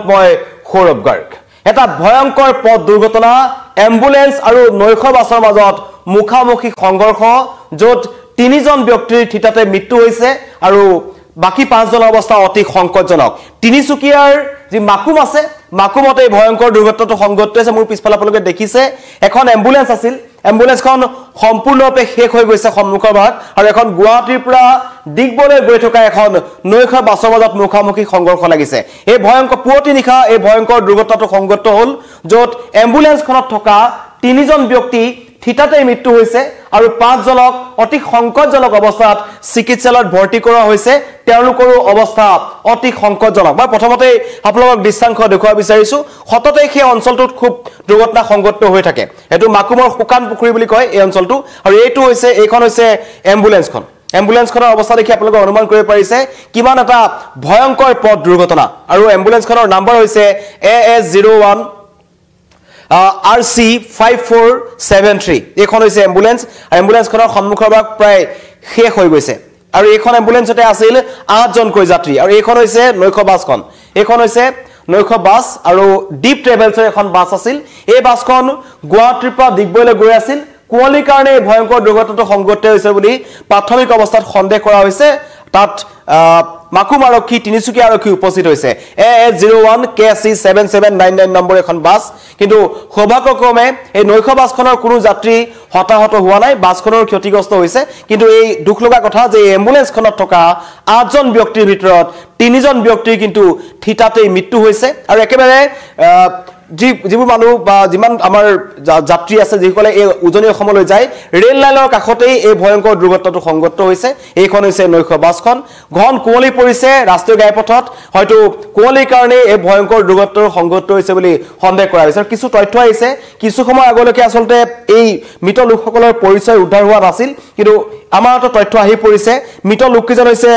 মই সৌৰভ গাৰ্গ এটা ভয়ংকৰ পথ দুৰ্ঘটনা এম্বুলেন্স আৰু নৈশ বাছৰ মাজত মুখামুখি সংঘৰ্ষ য'ত 3জন ব্যক্তিৰ থিতাতে মৃত্যু হৈছে আৰু বাকি 5জনৰ অৱস্থা অতি সংকটজনক তিনিচুকীয়াৰ যি মাকুম আছে মাকুমতে ভয়ংকৰ দুৰ্ঘটনাটো সংঘটিত হৈছে মোৰ পিছফালে আপোনালোকে দেখিছে এখন এম্বুলেন্স আছিল এম্বুলেন্সখন সম্পূৰ্ণৰূপে শেষ হৈ গৈছে সন্মুখৰ ভাগ আৰু এখন গুৱাহাটীৰ পৰা দিগবলৈ গৈ থকা এখন নৈশ বাছৰ মাজত মুখামুখি সংঘৰ্ষ লাগিছে এই ভয়ংকৰ পুৱতি নিশা এই ভয়ংকৰ দুৰ্ঘটনাটো সংঘটিত হ'ল য'ত এম্বুলেন্সখনত থকা 3জন ব্যক্তি থিতাতে মৃত্যু হৈছে আৰু 5জনক অতি সংকটজনক অৱস্থাত চিকিৎসালয়ত ভৰ্তি কৰা হৈছে তেওঁলোকৰ অৱস্থা অতি সংকটজনক মই প্ৰথমতে আপোনালোকক দৃশ্যাংশ দেখুৱা বিচাৰিছো হততে সেই অঞ্চলটোত খুব দুৰ্ঘটনা সংঘটিত হৈ থাকে এটো মাকুমৰ শুকান পুখুৰী বুলি কয় এই অঞ্চলটো আৰু এইটো হৈছে এইখন হৈছে এম্বুলেন্সখনৰ অৱস্থা দেখি আপোনালোকে অনুমান কৰিব পাৰিছে কিমান এটা ভয়ংকৰ পথ দুৰ্ঘটনা আৰু এম্বুলেন্সখনৰ নম্বৰ হৈছে AS01 RC5473 এইখন হৈছে এম্বুলেন্সখনৰ সন্মুখৰ ভাগ প্ৰায় শেষ হৈ গৈছে আৰু এইখন এম্বুলেন্সতে আছিল 8জনকৈ যাত্ৰী আৰু এইখন হৈছে নৈশ বাছখন এইখন হৈছে নৈশ বাছ আৰু ডিপ ট্ৰেভেলছৰ এখন বাছ আছিল এই বাছখন গুৱাহাটীৰ পৰা দিগবৈলৈ গৈ আছিল কোৱালিৰ কাৰণে ভয়ংকৰ দুৰ্ঘটনাটো সংঘটিত হৈছে বুলি প্ৰাথমিক অৱস্থাত সন্দেহ কৰা হৈছে তাত মাকুম আৰক্ষী তিনিচুকীয়া আৰক্ষী উপস্থিত হৈছে AS01 KC7799 নম্বৰ এখন বাছ কিন্তু সৌভাগ্যক্ৰমে এই নৈশ বাছখনৰ কোনো যাত্ৰী হতাহত হোৱা নাই বাছখনৰ ক্ষতিগ্ৰস্ত হৈছে কিন্তু এই দুখ লগা কথা যে এম্বুলেন্সখনত থকা 8জন ব্যক্তিৰ ভিতৰত 3জন ব্যক্তিৰ কিন্তু থিতাতেই মৃত্যু হৈছে আৰু একেবাৰে যিবোৰ মানুহ বা যিমান আমাৰ যাত্ৰী আছে যিসকলে এই উজনি অসমলৈ যায় ৰেল লাইনৰ কাষতেই এই ভয়ংকৰ দুৰ্ঘটনাটো সংঘটিত হৈছে এইখন হৈছে নৈশ বাছখন ঘন কুঁৱলী পৰিছে ৰাষ্ট্ৰীয় ঘাইপথত হয়তো কুঁৱলীৰ কাৰণে এই ভয়ংকৰ দুৰ্ঘটনাটো সংঘটিত হৈছে বুলি সন্দেহ কৰা হৈছে আৰু কিছু তথ্য আহিছে কিছু সময় আগলৈকে আচলতে এই মৃত লোকসকলৰ পৰিচয় উদ্ধাৰ হোৱা নাছিল কিন্তু আমাৰ এটা তথ্য আহি পৰিছে মৃত লোককেইজন হৈছে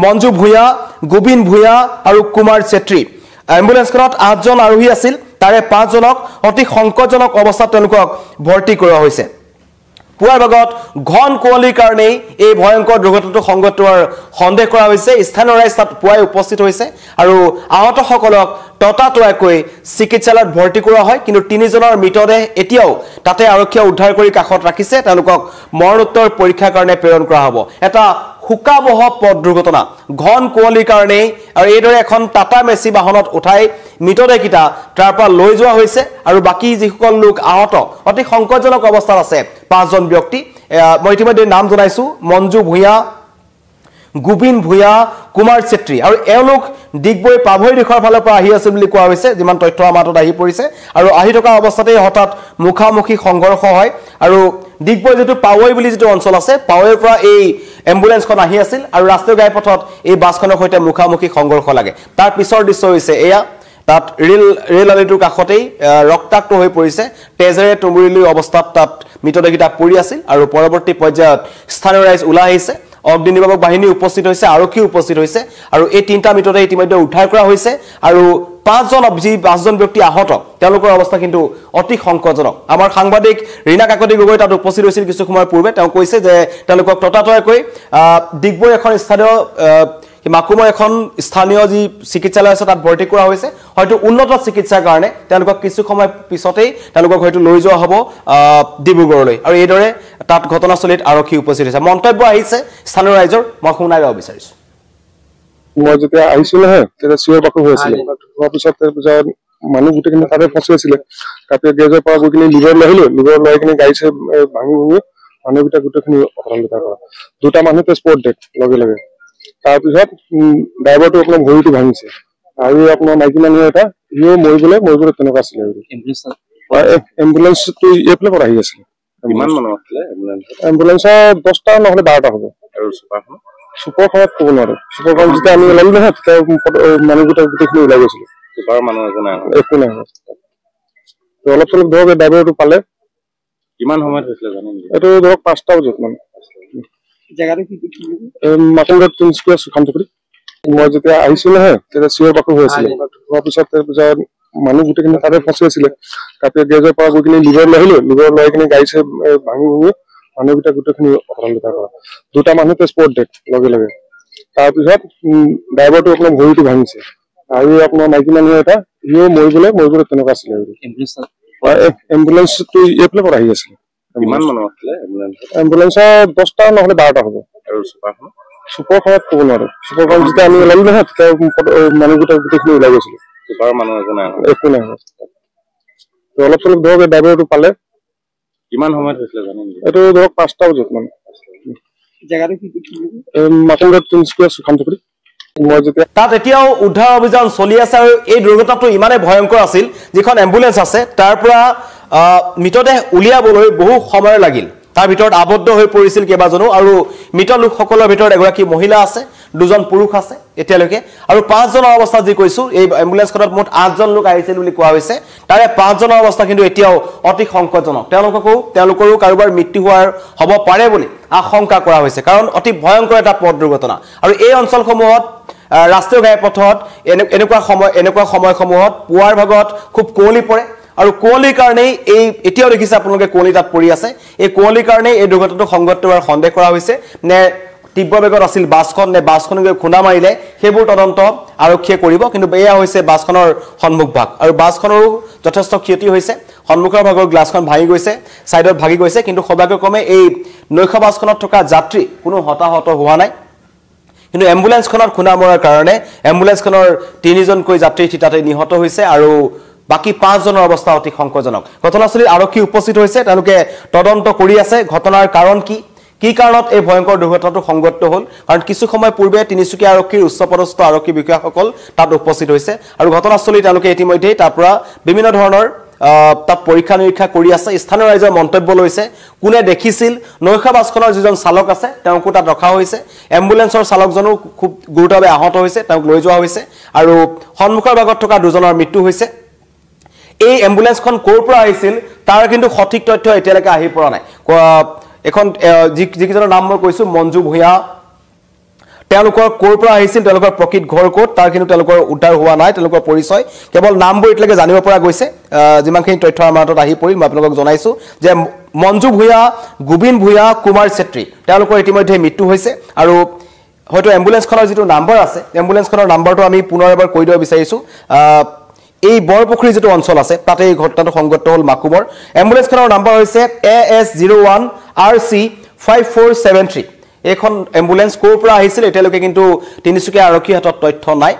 মঞ্জু ভূঞা গোবিন ভূঞা আৰু কুমাৰ চেত্ৰী এম্বুলেন্সখনত 8জন আৰোহী আছিল তাৰে 5জনক অতি সংকটজনক অৱস্থাত তেওঁলোকক ভৰ্তি কৰা হৈছে পুৱাৰ ভাগত ঘন কুঁৱলীৰ কাৰণে এই ভয়ংকৰ দুৰ্ঘটনাটো সংঘটিত হোৱাৰ সন্দেহ কৰা হৈছে স্থানীয় ৰাইজ তাত পুৱাই উপস্থিত হৈছে আৰু আহতসকলক ততাতৈয়াকৈ চিকিৎসালয়ত ভৰ্তি কৰা হয় কিন্তু 3জনৰ মৃতদেহ এতিয়াও তাতে আৰক্ষীয়ে উদ্ধাৰ কৰি কাষত ৰাখিছে তেওঁলোকক মৰণোত্তৰ পৰীক্ষাৰ কাৰণে প্ৰেৰণ কৰা হ'ব এটা হুকাবহ পথ দুৰ্ঘটনা ঘন কুঁৱলীৰ কাৰণে আৰু এইদৰে এখন টাটা মেচি বাহনত উঠাই মৃতদেহকেইটা তাৰ পৰা লৈ যোৱা হৈছে আৰু বাকি যিসকল লোক আহত অতি সংকটজনক অৱস্থাত আছে 5জন ব্যক্তি মই ইতিমধ্যে নাম জনাইছো মঞ্জু ভূঞা গোবিন ভূঞা কুমাৰ চেত্ৰী আৰু এওঁলোক দিগবৈ পাভৈ দিশৰ ফালৰ পৰা আহি আছে বুলি কোৱা হৈছে যিমান তথ্য আমাৰ হাতত আহি পৰিছে আৰু আহি থকা অৱস্থাতে হঠাৎ মুখামুখি সংঘৰ্ষ হয় আৰু দিগবৈ যেটো পাৱৈ বুলি যেটো অঞ্চল আছে পাৱৈৰ পৰা এই এম্বুলেন্সখন আহি আছিল আৰু ৰাষ্ট্ৰীয় ঘাইপথত এই বাছখনৰ সৈতে মুখামুখি সংঘৰ্ষ লাগে তাৰ পিছৰ দৃশ্য হৈছে এয়া তাত ৰেল আলিটোৰ কাষতেই ৰক্তাক্ত হৈ পৰিছে তেজেৰে তুমুৰিলৈ অৱস্থাত তাত মৃতদেহকেইটা পৰি আছিল আৰু পৰৱৰ্তী পৰ্যায়ত স্থানীয় ৰাইজ ওলাই আহিছে অগ্নিনিৰ্বাপক বাহিনী উপস্থিত হৈছে আৰক্ষী উপস্থিত হৈছে আৰু এই 3টা মৃতদেহ ইতিমধ্যে উদ্ধাৰ কৰা হৈছে আৰু 5জন ব্যক্তি আহত তেওঁলোকৰ অৱস্থা কিন্তু অতি সংকটজনক আমাৰ সাংবাদিক ৰীনা কাকতি গগৈ তাত উপস্থিত হৈছিল কিছু সময় পূৰ্বে তেওঁ কৈছে যে তেওঁলোকক ততাতৈয়াকৈ দিগবৈ এখন স্থানীয় মাকুমৰ এখন স্থানীয় যি চিকিৎসালয় আছে তাত ভৰ্তি কৰা হৈছে হয়তো উন্নত চিকিৎসাৰ কাৰণে তেওঁলোকক কিছু সময় পিছতেই তেওঁলোকক হয়তো লৈ যোৱা হ'ব ডিব্ৰুগড়লৈ আৰু এইদৰে তাত ঘটনাস্থলীত আৰক্ষী উপস্থিত হৈছে মন্তব্য আহিছে স্থানীয় ৰাইজৰ মই শুনাই যাব বিচাৰিছো মই যেতিয়া আহিছিল তেতিয়া চিঞৰ বাখৰ হৈ আছিল তাৰ পিছত মানুহ গোটেইখিনি তাতে ফচি আছিলে তাতে গেজৰ পৰা গৈ কিনে লিভাৰ লৈ কিনে গাড়ী ভাঙি মানুহকেইটা গোটেইখিনি অপৰাধ কৰা 2টা মানুহতে স্পট ডেথ লগে লগে তাৰপিছত ড্ৰাইভাৰটো আপোনাৰ ভৰিটো ভাঙিছে আৰু আপোনাৰ মাইকী মানুহ এটা সিও মৰিবলৈ তেনেকুৱা আছিলে এম্বুলেন্সটো এইফালে পৰা আহি আছিলে কিমান মানুহ আছিলে এম্বুলেন্সৰ 10টা নহলে 12টা হ'ব আৰু চুপাৰখনত ক'ব নোৱাৰো চুপাৰখন যেতিয়া আমি ওলালো নহয় তেতিয়া মানুহকেইটা গোটেইখিনি ওলাই গৈছিলে চুপাৰ মানুহ একো নাই অলপ চলপ ধৰক ড্ৰাইভাৰটো পালে কিমান সময়ত হৈছিলে জানেন এইটো ধৰক 5টা বজাত মানে জায়গাটো কি মাকুমগড় তিনিচুকীয়া সুখামপুখুৰী মই যেতিয়া আহিছিল তেতিয়া চিঞৰ বাখৰ হৈ আছিল তাৰ পিছত মানুহ গোটেইখিনি তাতে ফচি আছিলে তাতে গেজৰ পৰা গৈ কিনে লিভাৰ লৈ কিনে গাড়ী ভাঙি মানুহকেইটা গোটেইখিনি অপৰাধ কৰা 2টা মানুহতে স্পট ডেথ লগে লগে তাৰপিছত ড্ৰাইভাৰটো আপোনাৰ ভৰিটো ভাঙিছে আৰু আপোনাৰ মাইকী মানুহ এটা সিও মৰি গ'লে তেনেকুৱা আছিলে এম্বুলেন্সটো এইফালে পৰা আহি আছিলে কিমান মানুহ আছিলে এম্বুলেন্সৰ 10টা নহলে 12টা হ'ব আৰু চুপাৰখনত ক'ব নোৱাৰো চুপাৰখন যেতিয়া আমি ওলালো নহয় তেতিয়া মানুহকেইটা গোটেইখিনি ওলাই গৈছিলে চুপাৰ মানুহ একো নাই অলপ চলপ ধৰক ড্ৰাইভাৰটো পালে কিমান সময়ত হৈছিলে জানেন এইটো ধৰক 5টা বজাত মানে জায়গাটো কি মাতংগা তিনস্কুৱাৰ সুখামপুৰী তাত এতিয়াও উদ্ধাৰ অভিযান চলি আছে আৰু এই দুৰ্ঘটনাটো ইমানে ভয়ংকৰ আছিল যিখন এম্বুলেন্স আছে তাৰ পৰা মৃতদেহ উলিয়াবলৈ বহু সময় লাগিল তাৰ ভিতৰত আবদ্ধ হৈ পৰিছিল কেবাজনো আৰু মৃত লোকসকলৰ ভিতৰত এগৰাকী মহিলা আছে দুজন পুৰুষ আছে এতিয়ালৈকে আৰু 5 জনৰ অৱস্থা যি কৈছো এই এম্বুলেন্সখনত মুঠ 8 জন লোক আহিছিল বুলি কোৱা হৈছে তাৰে 5 জনৰ অৱস্থা কিন্তু এতিয়াও অতি সংকটজনক তেওঁলোকৰো কাৰোবাৰ মৃত্যু হোৱাৰ হ'ব পাৰে বুলি আশংকা কৰা হৈছে কাৰণ অতি ভয়ংকৰ এটা পথ দুৰ্ঘটনা আৰু এই অঞ্চলসমূহত ৰাষ্ট্ৰীয় ঘাইপথত এনেকুৱা সময়সমূহত পুৱাৰ ভাগত খুব কোঁৱলী পৰে আৰু কোঁৱলীৰ কাৰণে এই এতিয়াও দেখিছে আপোনালোকে কোঁৱলী তাত পৰি আছে এই কোঁৱলীৰ কাৰণে এই দুৰ্ঘটনাটো সংঘটিত হোৱাৰ সন্দেহ কৰা হৈছে নে তীব্ৰ বেগত আছিল বাছখন নে বাছখন গৈ খুন্দা মাৰিলে সেইবোৰ তদন্ত আৰক্ষীয়ে কৰিব কিন্তু এয়া হৈছে বাছখনৰ সন্মুখ ভাগ আৰু বাছখনৰো যথেষ্ট ক্ষতি হৈছে সন্মুখৰ ভাগৰ গ্লাছখন ভাঙি গৈছে সাইডত ভাগি গৈছে কিন্তু সৌভাগ্যক্ৰমে এই নৈশ বাছখনত থকা যাত্ৰী কোনো হতাহত হোৱা নাই কিন্তু এম্বুলেন্সখনত খুন্দা মৰাৰ কাৰণে এম্বুলেন্সখনৰ 3জনকৈ যাত্ৰী তাতে নিহত হৈছে আৰু বাকি 5 জনৰ অৱস্থা অতি সংকটজনক ঘটনাস্থলীত আৰক্ষী উপস্থিত হৈছে তেওঁলোকে তদন্ত কৰি আছে ঘটনাৰ কাৰণ কি কাৰণত এই ভয়ংকৰ দুৰ্ঘটনাটো সংঘটিত হ'ল কাৰণ কিছু সময় পূৰ্বে তিনিচুকীয়া আৰক্ষীৰ উচ্চপদস্থ আৰক্ষী বিষয়াসকল তাত উপস্থিত হৈছে আৰু ঘটনাস্থলীত তেওঁলোকে ইতিমধ্যে তাৰ পৰা বিভিন্ন ধৰণৰ তাত পৰীক্ষা নিৰীক্ষা কৰি আছে স্থানীয় ৰাইজৰ মন্তব্য লৈছে কোনে দেখিছিল নৈশ বাছখনৰ যিজন চালক আছে তেওঁকো তাত ৰখা হৈছে এম্বুলেন্সৰ চালকজনো খুব গুৰুতৰভাৱে আহত হৈছে তেওঁক লৈ যোৱা হৈছে আৰু সন্মুখৰ ভাগত থকা দুজনৰ মৃত্যু হৈছে এই এম্বুলেন্সখন ক'ৰ পৰা আহিছিল তাৰ কিন্তু সঠিক তথ্য এতিয়ালৈকে আহি পৰা নাই এখন যিকেইজনৰ নাম মই কৈছো মঞ্জু ভূঞা তেওঁলোকৰ ক'ৰ পৰা আহিছিল তেওঁলোকৰ প্ৰকৃত ঘৰ ক'ত তাৰ কিন্তু তেওঁলোকৰ উদ্ধাৰ হোৱা নাই তেওঁলোকৰ পৰিচয় কেৱল নামবোৰ এতিয়ালৈকে জানিব পৰা গৈছে যিমানখিনি তথ্য আমাৰ হাতত আহি পৰিল মই আপোনালোকক জনাইছো যে মঞ্জু ভূঞা গোবিন ভূঞা কুমাৰ চেত্ৰী তেওঁলোকৰ ইতিমধ্যে মৃত্যু হৈছে আৰু হয়তো এম্বুলেন্সখনৰ যিটো নাম্বাৰ আছে এম্বুলেন্সখনৰ নাম্বাৰটো আমি পুনৰ এবাৰ কৈ দিব বিচাৰিছো এই বৰপুখুৰী যেটো অঞ্চল আছে তাতে এই ঘটনাটো সংঘটিত হ'ল মাকুমৰ এম্বুলেন্সখনৰ নাম্বাৰ হৈছে AS01 RC 5473 এখন এম্বুলেন্স ক'ৰ পৰা আহিছিল এতিয়ালৈকে কিন্তু তিনিচুকীয়া আৰক্ষীৰ হাতত তথ্য নাই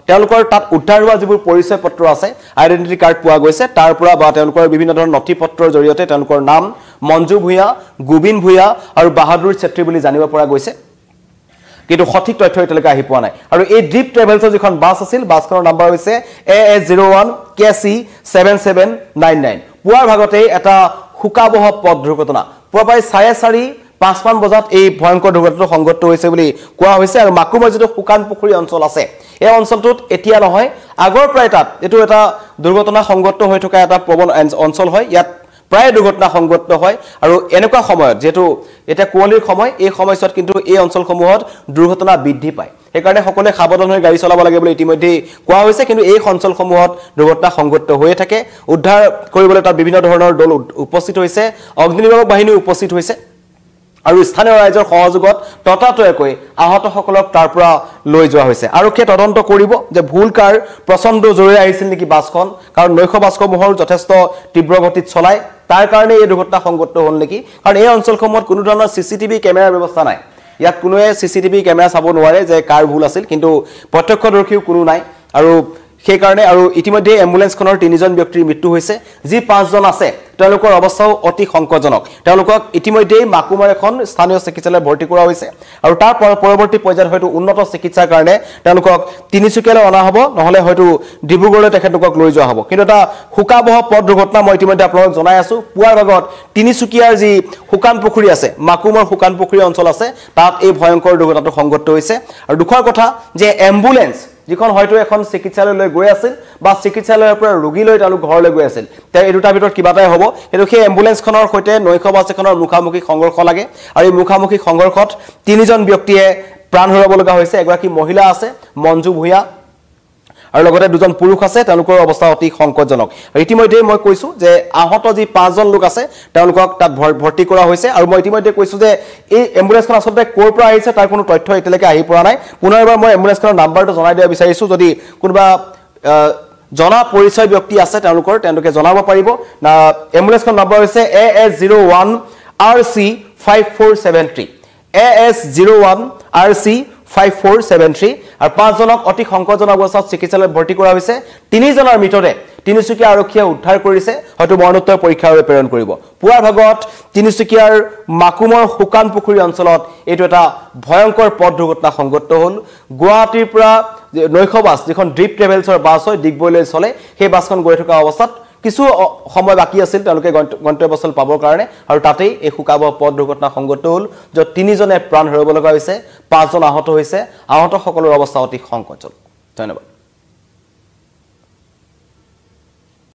তেওঁলোকৰ তাত উদ্ধাৰ হোৱা যিবোৰ পৰিচয় পত্ৰ আছে আইডেন্টিটি কাৰ্ড পোৱা গৈছে তাৰ পৰা বা তেওঁলোকৰ বিভিন্ন ধৰণৰ নথি পত্ৰৰ জৰিয়তে তেওঁলোকৰ নাম মঞ্জু ভূঞা গোবিন ভূঞা আৰু বাহাদুৰ চেত্ৰী বুলি জানিব পৰা গৈছে কিন্তু সঠিক তথ্য এতিয়ালৈকে আহি পোৱা নাই আৰু এই ড্ৰিপ ট্ৰেভেলছৰ যিখন বাছ আছিল বাছখনৰ নাম্বাৰ হৈছে AS01 KC 7799 পুৱাৰ ভাগতে এটা হুকাবহ পথ দুৰ্ঘটনা পুৱাই 4:30-5 মান বজাত এই ভয়ংকৰ দুৰ্ঘটনাটো সংঘটিত হৈছে বুলি কোৱা হৈছে আৰু মাকুমৰ যিটো শুকান পুখুৰী অঞ্চল আছে এই অঞ্চলটোত এতিয়া নহয় আগৰ প্ৰায় তাত এটো এটা দুৰ্ঘটনা সংঘটিত হৈ থকা এটা প্ৰবল অঞ্চল হয় ইয়াত প্ৰায় দুৰ্ঘটনা সংঘটিত হয় আৰু এনেকুৱা সময়ত যেটো এটা কোৱালিৰ সময় এই সময়ছোৱাত কিন্তু এই অঞ্চলসমূহত দুৰ্ঘটনা বৃদ্ধি পায় সেইকাৰণে সকলোৱে সাৱধান হৈ গাড়ী চলাব লাগে বুলি ইতিমধ্যে কোৱা হৈছে কিন্তু এই অঞ্চলসমূহত দুৰ্ঘটনা সংঘটিত হৈ থাকে উদ্ধাৰ কৰিবলৈ তাত বিভিন্ন ধৰণৰ দল উপস্থিত হৈছে অগ্নিনিৰ্বাপক বাহিনী উপস্থিত হৈছে আৰু স্থানীয় ৰাইজৰ সহযোগত ততাতৈয়াকৈ আহতসকলক তাৰ পৰা লৈ যোৱা হৈছে আৰক্ষীয়ে তদন্ত কৰিব যে ভুলকাৰ প্ৰচণ্ড জোৰে আহিছিল নেকি বাছখন কাৰণ নৈশ বাছসমূহৰ যথেষ্ট তীব্ৰ গতিত চলাই তাৰ কাৰণে এই দুৰ্ঘটনা সংঘটিত হ'ল নেকি কাৰণ এই অঞ্চলসমূহত কোনো ধৰণৰ সিসিটিভি কেমেৰাৰ ব্যৱস্থা নাই ইয়াত কোনোৱে সিসিটিভি কেমেৰা চাব নোৱাৰে যে কাৰ ভুল আছিল কিন্তু প্ৰত্যক্ষদৰ্শীও কোনো নাই আৰু সেই কাৰণে আৰু ইতিমধ্যে এম্বুলেন্সখনৰ 3জন ব্যক্তিৰ মৃত্যু হৈছে যি 5 জন আছে তেওঁলোকৰ অৱস্থাও অতি সংকটজনক তেওঁলোকক ইতিমধ্যে মাকুমাৰ এখন স্থানীয় চিকিৎসালয়ত ভৰ্তি কৰা হৈছে আৰু তাৰ পৰৱৰ্তী পৰ্যায়ত হয়তো উন্নত চিকিৎসাৰ কাৰণে তেওঁলোকক তিনিচুকীয়ালৈ অনা হ'ব নহলে হয়তো ডিব্ৰুগড়লৈ তেখেতক লৈ যোৱা হ'ব কিন্তু এটা হুকাবহ পথ দুৰ্ঘটনা মই ইতিমধ্যে আপোনালোকক জনাই আছো পুৱাৰ ভাগত তিনিচুকীয়াৰ যি শুকান পুখুৰী আছে মাকুমৰ শুকান পুখুৰী অঞ্চল আছে তাত এই ভয়ংকৰ দুৰ্ঘটনাটো সংঘটিত হৈছে আৰু দুখৰ কথা যে এম্বুলেন্স যিখন হয়তো এখন চিকিৎসালয়লৈ গৈ আছিল বা চিকিৎসালয়ৰ পৰা ৰোগী লৈ তেওঁলোক ঘৰলৈ গৈ আছিল তে এই দুটা ভিতৰত কিবাটাই হ'ব কিন্তু সেই এম্বুলেন্সখনৰ সৈতে নৈশ বাছ এখনৰ মুখামুখি সংঘৰ্ষ লাগে আৰু এই মুখামুখি সংঘৰ্ষত 3জন ব্যক্তিয়ে প্ৰাণ হেৰুৱাব লগা হৈছে এগৰাকী মহিলা আছে মঞ্জু ভূঞা আৰু লগতে দুজন পুৰুষ আছে তেওঁলোকৰ অৱস্থা অতি সংকটজনক ইতিমধ্যে মই কৈছো যে আহত যি 5 জন লোক আছে তেওঁলোকক তাত ভৰ্তি কৰা হৈছে আৰু মই ইতিমধ্যে কৈছো যে এই এম্বুলেন্সখন আসলে ক'ৰ পৰা আহিছে তাৰ কোনো তথ্য এতিয়ালৈকে আহি পৰা নাই পুনৰবাৰ মই এম্বুলেন্সখনৰ নাম্বাৰটো জনাই দিয়া বিচাৰিছো যদি কোনোবা জনা পৰিচয় ব্যক্তি আছে তেওঁলোকে জনাব পাৰিব না এম্বুলেন্সখন নম্বৰ হৈছে AS01 RC 5473 AS01 RC 5473 আৰু 5 জনক অতি সংকটজনক অৱস্থাত চিকিৎসালয়ত ভৰ্তি কৰা হৈছে 3 জনৰ মৃতদেহ তিনিচুকীয়া আৰক্ষীয়ে উদ্ধাৰ কৰিছে হয়তো মৰণোত্তৰ পৰীক্ষাৰ বাবে প্ৰেৰণ কৰিব পুৱাৰ ভাগত তিনিচুকীয়াৰ মাকুমৰ শুকান পুখুৰী অঞ্চলত এইটো এটা ভয়ংকৰ পথ দুৰ্ঘটনা সংঘটিত হ'ল গুৱাহাটীৰ পৰা নৈশ বাছ যিখন ড্ৰিপ ট্ৰেভেলছৰ বাছ হয় ডিগবৈলৈ চলে সেই বাছখন গৈ থকা অৱস্থাত কিছু সময় বাকি আছিল তেওঁলোকে গন্তব্যস্থল পাবৰ কাৰণে আৰু তাতেই এই শুকাব পথ দুৰ্ঘটনা সংঘটিত হ'ল য'ত 3 জনে প্ৰাণ হেৰুৱাব লগা হৈছে 5 জন আহত হৈছে আহত সকলৰ অৱস্থা অতি সংকটজনক ধন্যবাদ